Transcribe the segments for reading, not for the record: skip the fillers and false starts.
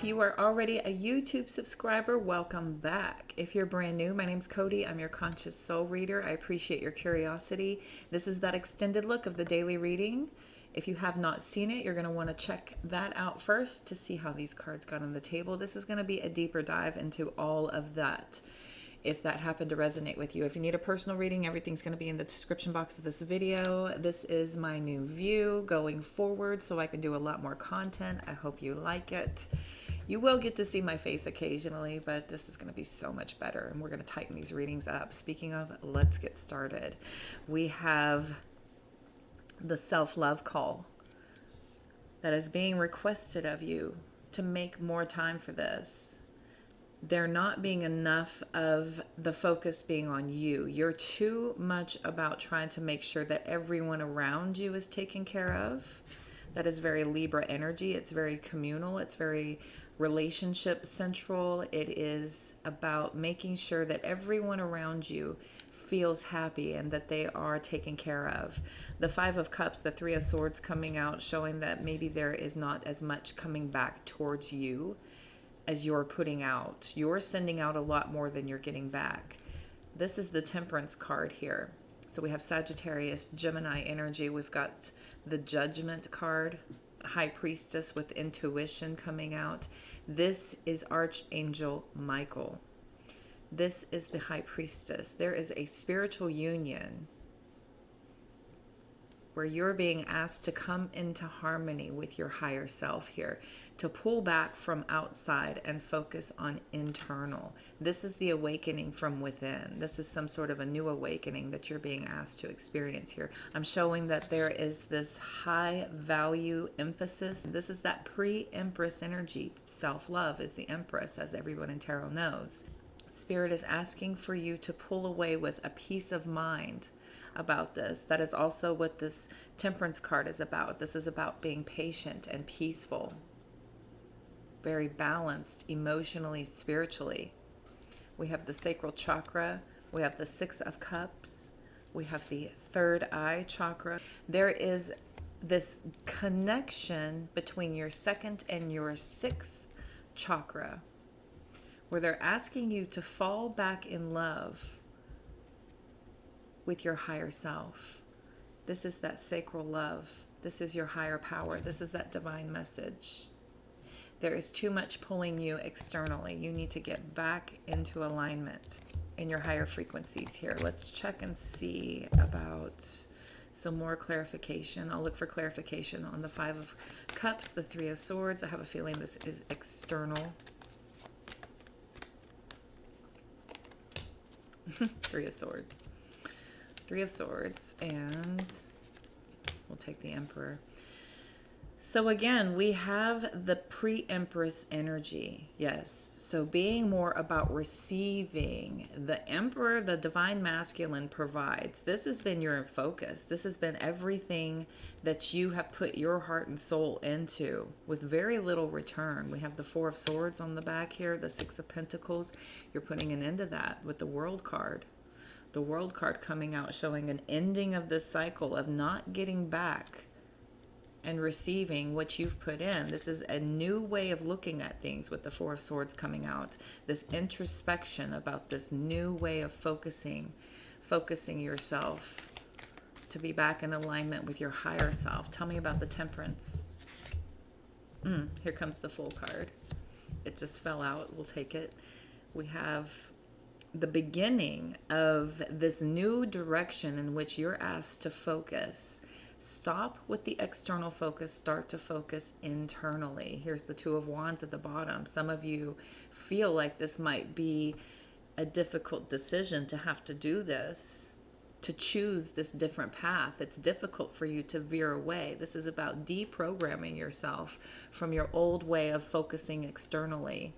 you are already a YouTube subscriber, welcome back. If you're brand new, my name's Cody. I'm your conscious soul reader. I appreciate your curiosity. This is that extended look of the daily reading. If you have not seen it, you're going to want to check that out first to see how these cards got on the table. This is going to be a deeper dive into all of that, if that happened to resonate with you. If you need a personal reading, everything's going to be in the description box of this video. This is my new view going forward, so I can do a lot more content. I hope you like it. You will get to see my face occasionally, but this is going to be so much better, and we're going to tighten these readings up. Speaking of, let's get started. We have the self-love call that is being requested of you to make more time for this. There not being enough of the focus being on you. You're too much about trying to make sure that everyone around you is taken care of. That is very Libra energy. It's very communal. It's very relationship central. It is about making sure that everyone around you feels happy and that they are taken care of. The Five of Cups, the Three of Swords coming out, showing that maybe there is not as much coming back towards you as you're putting out. You're sending out a lot more than you're getting back. This is the Temperance card here. So we have Sagittarius, Gemini energy. We've got the Judgment card, High Priestess with intuition coming out. This is Archangel Michael. This is the High Priestess. There is a spiritual union where you're being asked to come into harmony with your higher self here, to pull back from outside and focus on internal. This is the awakening from within. This is some sort of a new awakening that you're being asked to experience here. I'm showing that there is this high value emphasis. This is that pre-Empress energy. Self-love is the Empress, as everyone in tarot knows. Spirit is asking for you to pull away with a peace of mind about this. That is also what this Temperance card is about. This is about being patient and peaceful, very balanced emotionally, spiritually. We have the sacral chakra. We have the Six of Cups. We have the third eye chakra. There is this connection between your second and your sixth chakra, where they're asking you to fall back in love with your higher self. This is that sacral love. This is your higher power. This is that divine message. There is too much pulling you externally. You need to get back into alignment in your higher frequencies here. Let's check and see about some more clarification. I'll look for clarification on the Five of Cups, the Three of Swords. I have a feeling this is external. Three of Swords. Three of Swords, and we'll take the Emperor. So again, we have the pre-Empress energy. Yes. So being more about receiving. The Emperor, the divine masculine, provides. This has been your focus. This has been everything that you have put your heart and soul into with very little return. We have the Four of Swords on the back here, the Six of Pentacles. You're putting an end to that with the World card. The World card coming out, showing an ending of this cycle of not getting back and receiving what you've put in. This is a new way of looking at things with the Four of Swords coming out. This introspection about this new way of focusing yourself to be back in alignment with your higher self. Tell me about the Temperance. Here comes the Fool card. It just fell out. We'll take it. We have the beginning of this new direction in which you're asked to focus. Stop with the external focus, start to focus internally. Here's the Two of Wands at the bottom. Some of you feel like this might be a difficult decision to have to do this, to choose this different path. It's difficult for you to veer away. This is about deprogramming yourself from your old way of focusing externally.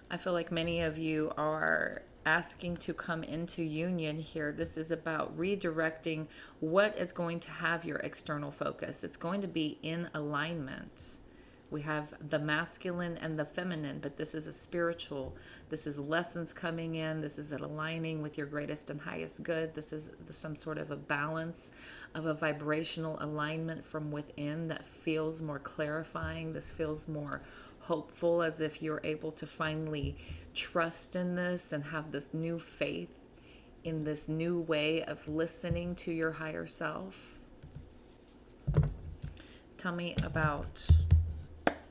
I feel like many of you are asking to come into union here. This is about redirecting what is going to have your external focus. It's going to be in alignment. We have the masculine and the feminine, but this is a spiritual. This is lessons coming in. This is an aligning with your greatest and highest good. This is some sort of a balance of a vibrational alignment from within that feels more clarifying. This feels more hopeful, as if you're able to finally trust in this and have this new faith in this new way of listening to your higher self? Tell me about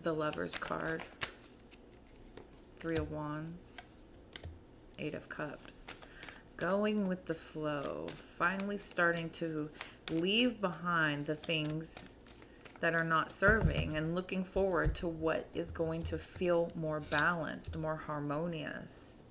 the Lover's card. 3 of Wands, 8 of Cups. Going with the flow, finally starting to leave behind the things that are not serving and looking forward to what is going to feel more balanced, more harmonious.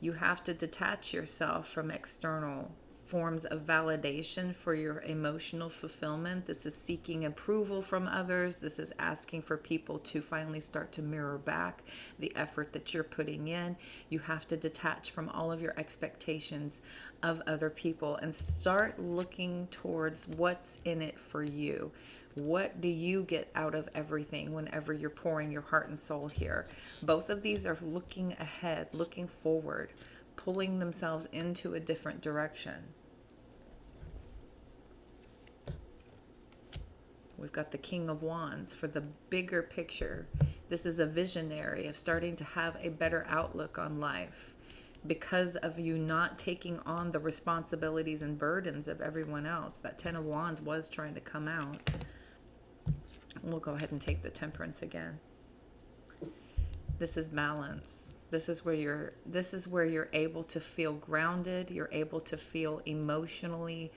You have to detach yourself from external forms of validation for your emotional fulfillment. This is seeking approval from others. This is asking for people to finally start to mirror back the effort that you're putting in. You have to detach from all of your expectations of other people and start looking towards what's in it for you. What do you get out of everything whenever you're pouring your heart and soul here? Both of these are looking ahead, looking forward, pulling themselves into a different direction. We've got the King of Wands for the bigger picture. This is a visionary of starting to have a better outlook on life because of you not taking on the responsibilities and burdens of everyone else. That 10 of Wands was trying to come out. We'll go ahead and take the Temperance again. This is balance. This is where you're able to feel grounded, you're able to feel emotionally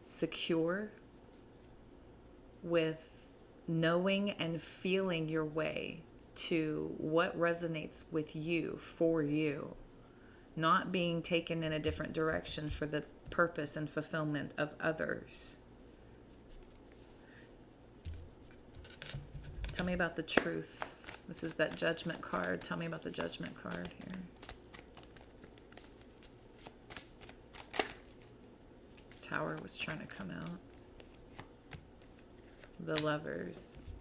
secure with knowing and feeling your way to what resonates with you, for you, not being taken in a different direction for the purpose and fulfillment of others. Tell me about the Truth. This is that Judgment card. Tell me about the Judgment card here. Tower was trying to come out. The Lovers.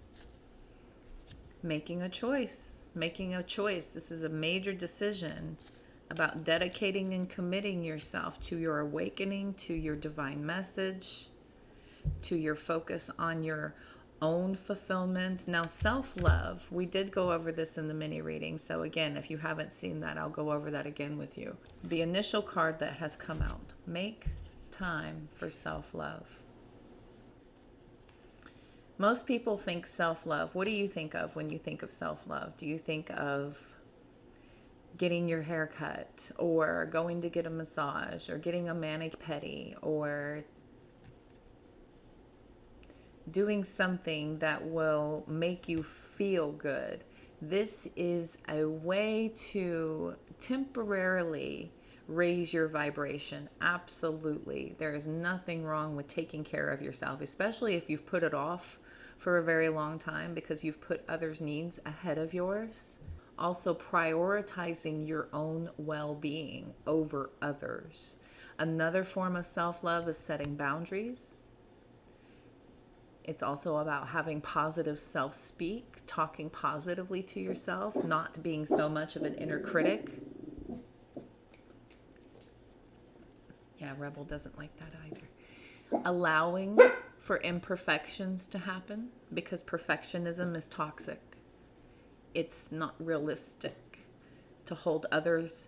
Making a choice. Making a choice. This is a major decision about dedicating and committing yourself to your awakening, to your divine message, to your focus on your own fulfillment. Now, self-love, we did go over this in the mini reading. So again, if you haven't seen that, I'll go over that again with you. The initial card that has come out, make time for self-love. Most people think self-love. What do you think of when you think of self-love? Do you think of getting your hair cut, or going to get a massage, or getting a mani-pedi, or doing something that will make you feel good? This is a way to temporarily raise your vibration. Absolutely. There is nothing wrong with taking care of yourself, especially if you've put it off for a very long time because you've put others' needs ahead of yours. Also, prioritizing your own well-being over others. Another form of self-love is setting boundaries. It's also about having positive self-speak, talking positively to yourself, not being so much of an inner critic. Yeah, Rebel doesn't like that either. Allowing for imperfections to happen, because perfectionism is toxic. It's not realistic to hold others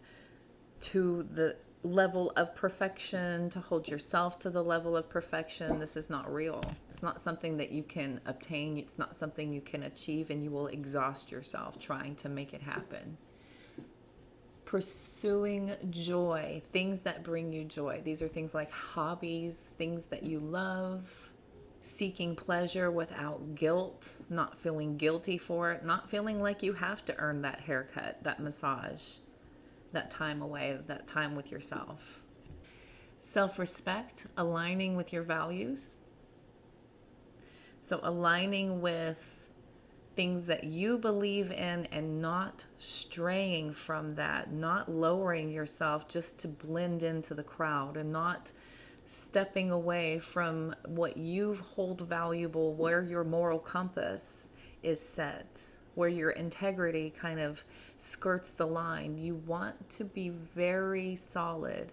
to the level of perfection, to hold yourself to the level of perfection. This is not real. It's not something that you can obtain. It's not something you can achieve, and you will exhaust yourself trying to make it happen. Pursuing joy, things that bring you joy. These are things like hobbies, things that you love. Seeking pleasure without guilt, not feeling guilty for it, not feeling like you have to earn that haircut, that massage, that time away, that time with yourself. Self-respect, aligning with your values. So aligning with things that you believe in and not straying from that, not lowering yourself just to blend into the crowd, and not stepping away from what you hold valuable, where your moral compass is set, where your integrity kind of skirts the line. You want to be very solid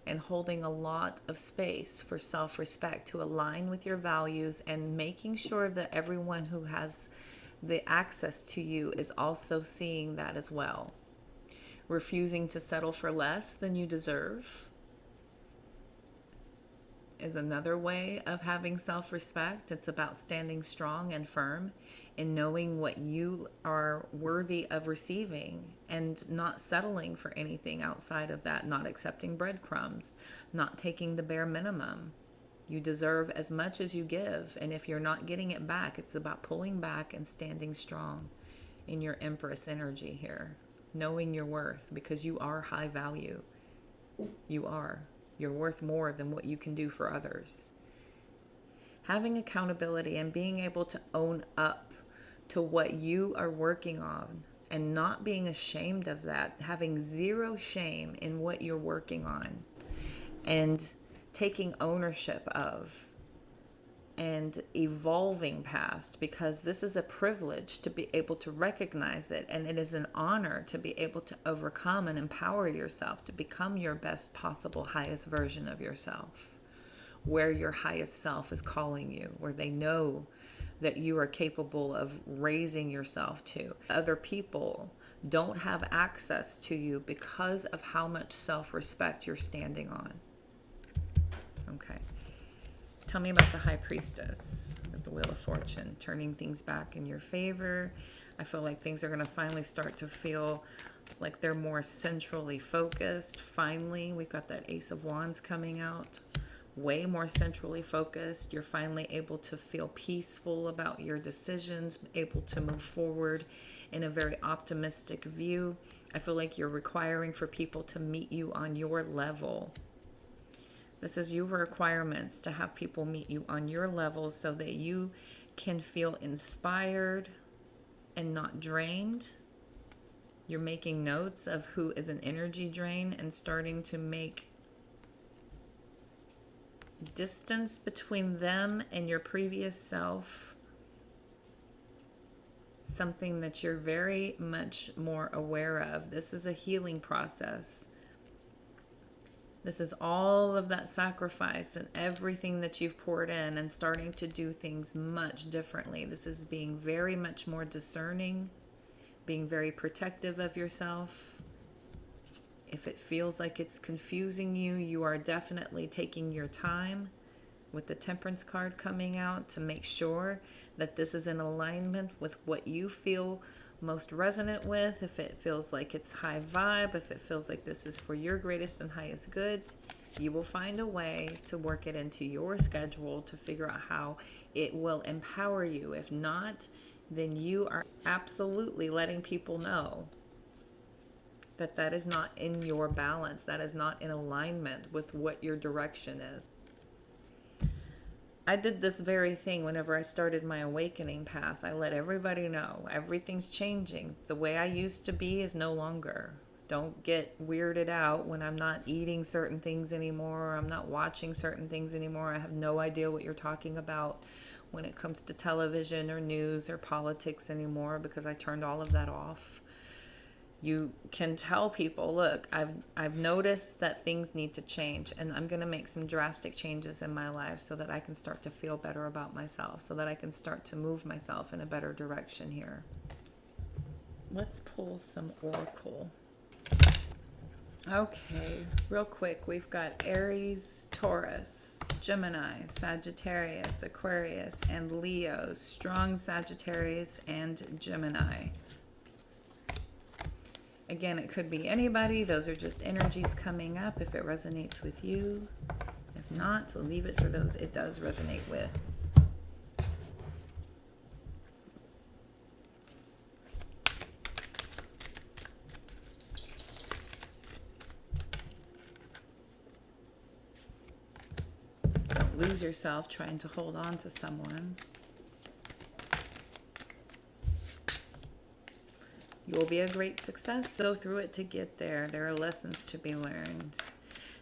and holding a lot of space for self-respect to align with your values, and making sure that everyone who has the access to you is also seeing that as well. Refusing to settle for less than you deserve is another way of having self-respect. It's about standing strong and firm in knowing what you are worthy of receiving and not settling for anything outside of that, not accepting breadcrumbs, not taking the bare minimum. You deserve as much as you give, and if you're not getting it back, it's about pulling back and standing strong in your Empress energy here, knowing your worth, because you are high value. You are. You're worth more than what you can do for others. Having accountability and being able to own up to what you are working on and not being ashamed of that, having zero shame in what you're working on and taking ownership of and evolving past, because this is a privilege to be able to recognize it, and it is an honor to be able to overcome and empower yourself to become your best possible highest version of yourself, where your highest self is calling you, where they know that you are capable of raising yourself to. Other people don't have access to you because of how much self-respect you're standing on. Okay. Tell me about the High Priestess with the Wheel of Fortune, turning things back in your favor. I feel like things are going to finally start to feel like they're more centrally focused. Finally, we've got that Ace of Wands coming out. Way more centrally focused. You're finally able to feel peaceful about your decisions, able to move forward in a very optimistic view. I feel like you're requiring for people to meet you on your level. This is your requirements to have people meet you on your level so that you can feel inspired and not drained. You're making notes of who is an energy drain and starting to make distance between them and your previous self something that you're very much more aware of. This is a healing process. This is all of that sacrifice and everything that you've poured in and starting to do things much differently. This is being very much more discerning, being very protective of yourself. If it feels like it's confusing you, you are definitely taking your time with the Temperance card coming out to make sure that this is in alignment with what you feel most resonant with. If it feels like it's high vibe, if it feels like this is for your greatest and highest good, you will find a way to work it into your schedule to figure out how it will empower you. If not, then you are absolutely letting people know that that is not in your balance, that is not in alignment with what your direction is. I did this very thing whenever I started my awakening path. I let everybody know everything's changing. The way I used to be is no longer. Don't get weirded out when I'm not eating certain things anymore, or I'm not watching certain things anymore. I have no idea what you're talking about when it comes to television or news or politics anymore, because I turned all of that off. You can tell people, look, I've noticed that things need to change, and I'm going to make some drastic changes in my life so that I can start to feel better about myself, so that I can start to move myself in a better direction here. Let's pull some Oracle. Okay, real quick, we've got Aries, Taurus, Gemini, Sagittarius, Aquarius, and Leo. Strong Sagittarius and Gemini. Again, it could be anybody. Those are just energies coming up if it resonates with you. If not, leave it for those it does resonate with. Don't lose yourself trying to hold on to someone. You will be a great success. Go through it to get there. There are lessons to be learned.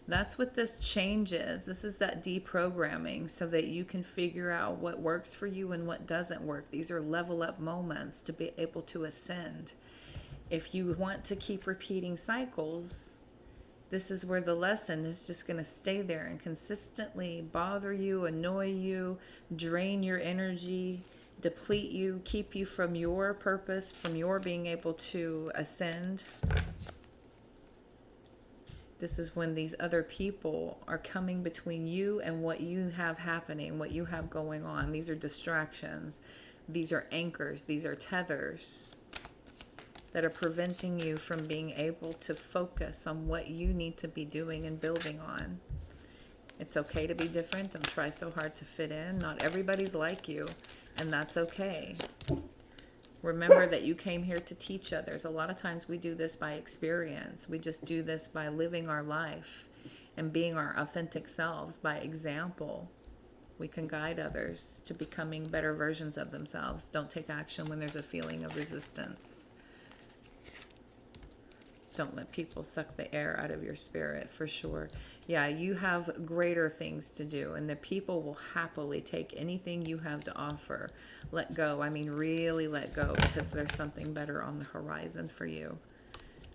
That's what this change is. This is that deprogramming so that you can figure out what works for you and what doesn't work. These are level up moments to be able to ascend. If you want to keep repeating cycles, this is where the lesson is just going to stay there and consistently bother you, annoy you, drain your energy, deplete you, keep you from your purpose, from your being able to ascend. This is when these other people are coming between you and what you have happening, what you have going on. These are distractions. These are anchors. These are tethers that are preventing you from being able to focus on what you need to be doing and building on. It's okay to be different. Don't try so hard to fit in. Not everybody's like you, and that's okay. Remember that you came here to teach others. A lot of times we do this by experience. We just do this by living our life and being our authentic selves. By example, we can guide others to becoming better versions of themselves. Don't take action when there's a feeling of resistance. Don't let people suck the air out of your spirit, for sure. Yeah, you have greater things to do, and the people will happily take anything you have to offer. Let go. I mean, really let go, because there's something better on the horizon for you.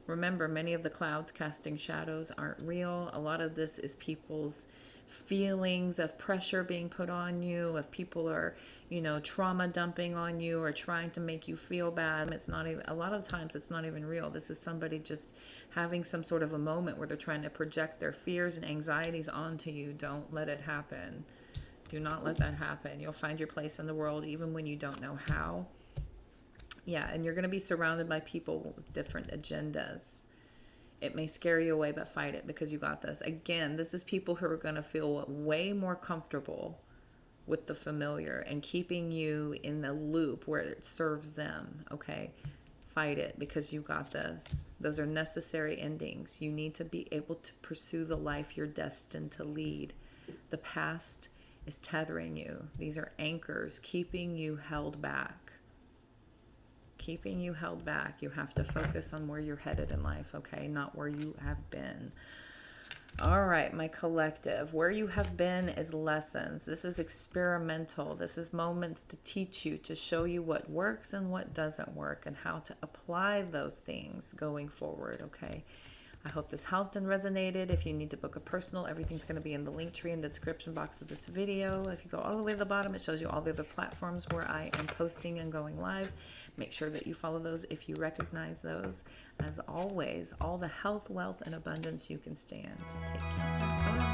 Remember, many of the clouds casting shadows aren't real. A lot of this is people's feelings of pressure being put on you, if people are, trauma dumping on you or trying to make you feel bad. It's not even, a lot of times it's not even real. This is somebody just having some sort of a moment where they're trying to project their fears and anxieties onto you. Don't let it happen. Do not let that happen. You'll find your place in the world even when you don't know how. Yeah, and you're going to be surrounded by people with different agendas. It may scare you away, but fight it, because you got this. Again, this is people who are going to feel way more comfortable with the familiar and keeping you in the loop where it serves them, okay? Fight it, because you got this. Those are necessary endings. You need to be able to pursue the life you're destined to lead. The past is tethering you. These are anchors keeping you held back. Keeping you held back. You have to focus on where you're headed in life, okay? Not where you have been. All right, my collective. Where you have been is lessons. This is experimental. This is moments to teach you, to show you what works and what doesn't work, and how to apply those things going forward, okay? I hope this helped and resonated. If you need to book a personal, everything's going to be in the link tree in the description box of this video. If you go all the way to the bottom, it shows you all the other platforms where I am posting and going live. Make sure that you follow those if you recognize those. As always, all the health, wealth, and abundance you can stand. Take care. Bye.